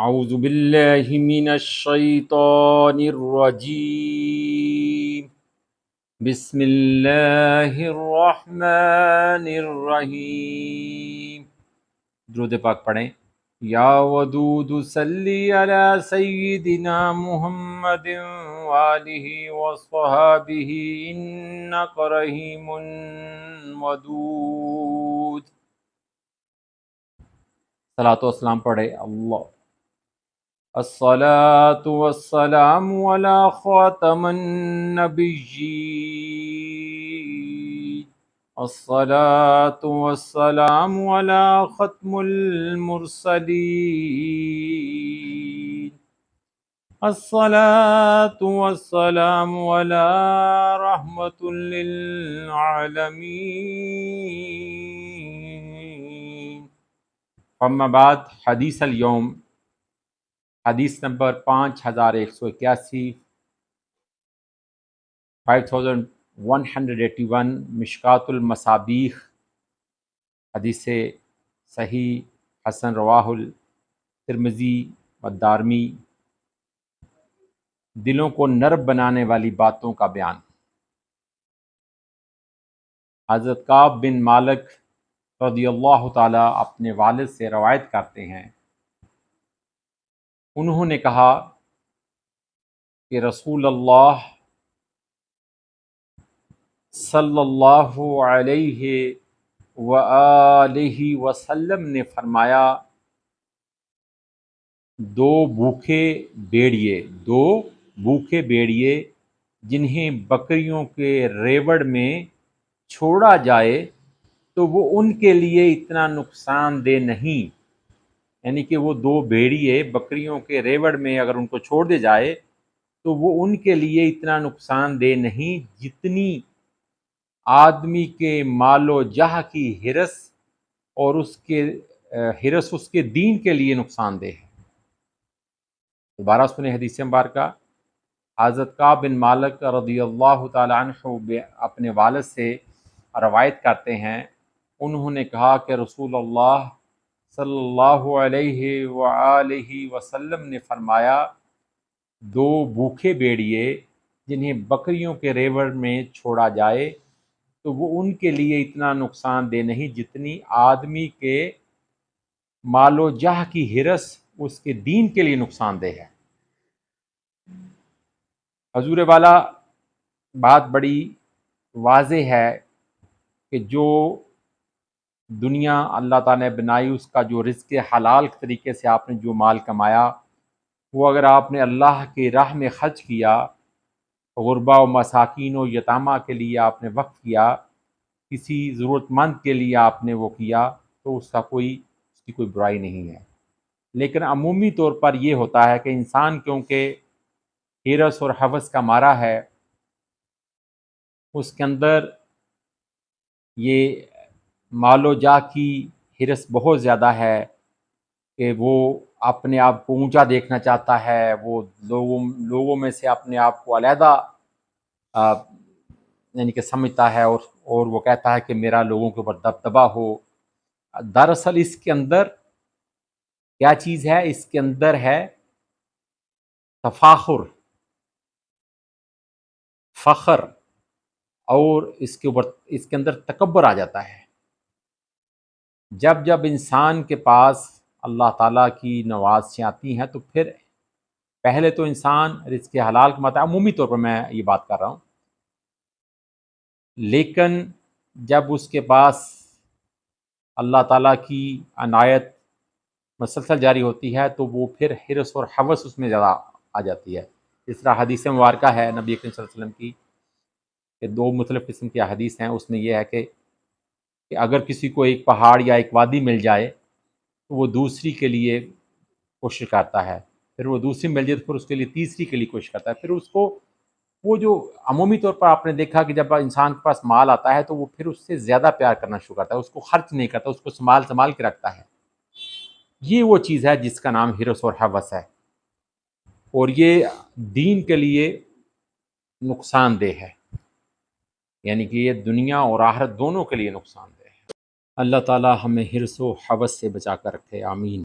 اعوذ باللہ من الشیطان الرجیم بسم اللہ الرحمن الرحیم۔ درود پاک پڑھیں۔ یا ودود صلی علی سیدنا محمد وآلہ وصحابہ انک رحیم ودود۔ صلاۃ و سلام پڑھے اللہ۔ الصلاة والسلام على خاتم النبيين، الصلاة والسلام على ختم المرسلين، الصلاة والسلام على رحمة للعالمين۔ اما بعد، حدیث اليوم، حدیث نمبر 5181، 5181، مشکات المصابیح، حدیث صحیح حسن، رواہ الترمذی والدارمی۔ دلوں کو نرم بنانے والی باتوں کا بیان۔ حضرت کعب بن مالک رضی اللہ تعالی اپنے والد سے روایت کرتے ہیں، انہوں نے کہا کہ رسول اللہ صلی اللہ علیہ وآلہ وسلم نے فرمایا، دو بھوکے بیڑیے جنہیں بکریوں کے ریوڑ میں چھوڑا جائے تو وہ ان کے لیے اتنا نقصان دہ نہیں، یعنی کہ وہ دو بھیڑیے بکریوں کے ریوڑ میں اگر ان کو چھوڑ دے جائے تو وہ ان کے لیے اتنا نقصان دہ نہیں جتنی آدمی کے مال و جاہ کی ہرس اور اس کے دین کے لیے نقصان دہ ہے۔ دوبارہ سنیں حدیث مبارکہ۔ حضرت کعب بن مالک رضی اللہ تعالی عنہ اپنے والد سے روایت کرتے ہیں، انہوں نے کہا کہ رسول اللہ صلی اللہ علیہ وآلہ وسلم نے فرمایا، دو بھوکے بیڑیے جنہیں بکریوں کے ریوڑ میں چھوڑا جائے تو وہ ان کے لیے اتنا نقصان دہ نہیں جتنی آدمی کے مال و جاہ کی ہرس اس کے دین کے لیے نقصان دہ ہے۔ حضور والا بات بڑی واضح ہے کہ جو دنیا اللہ تعالیٰ نے بنائی، اس کا جو رزق حلال طریقے سے آپ نے جو مال کمایا، وہ اگر آپ نے اللہ کی راہ میں خرچ کیا، غربا و مساکین و یتامہ کے لیے آپ نے وقف کیا، کسی ضرورت مند کے لیے آپ نے وہ کیا، تو اس کی کوئی برائی نہیں ہے۔ لیکن عمومی طور پر یہ ہوتا ہے کہ انسان کیونکہ ہرس اور ہوس کا مارا ہے، اس کے اندر یہ مال و جاہ کی ہرس بہت زیادہ ہے کہ وہ اپنے آپ کو اونچا دیکھنا چاہتا ہے، وہ لوگوں میں سے اپنے آپ کو علیحدہ یعنی کہ سمجھتا ہے، اور وہ کہتا ہے کہ میرا لوگوں کے اوپر دبدبہ ہو۔ دراصل اس کے اندر کیا چیز ہے؟ اس کے اندر ہے تفاخر، فخر، اور اس کے اندر تکبر آ جاتا ہے۔ جب انسان کے پاس اللہ تعالیٰ کی نوازشیں آتی ہیں تو پھر پہلے تو انسان رزق حلال کماتا ہے، عمومی طور پر میں یہ بات کر رہا ہوں، لیکن جب اس کے پاس اللہ تعالیٰ کی عنایت مسلسل جاری ہوتی ہے تو وہ پھر حرص اور ہوس اس میں زیادہ آ جاتی ہے۔ اس طرح حدیث مبارکہ ہے نبی کریم صلی اللہ علیہ وسلم کی کہ دو مختلف قسم کی حدیث ہیں، اس میں یہ ہے کہ اگر کسی کو ایک پہاڑ یا ایک وادی مل جائے تو وہ دوسری کے لیے کوشش کرتا ہے، پھر وہ دوسری مل جائے تو پھر اس کے لیے تیسری کے لیے کوشش کرتا ہے، پھر اس کو وہ جو عمومی طور پر آپ نے دیکھا کہ جب انسان کے پاس مال آتا ہے تو وہ پھر اس سے زیادہ پیار کرنا شروع کرتا ہے، اس کو خرچ نہیں کرتا، اس کو سنبھال کے رکھتا ہے۔ یہ وہ چیز ہے جس کا نام حرص اور ہوس ہے، اور یہ دین کے لیے نقصان دہ ہے، یعنی کہ یہ دنیا اور آخرت دونوں کے لیے نقصان دہ ہے۔ اللہ تعالی ہمیں حرص و ہوس سے بچا کر رکھے، آمین۔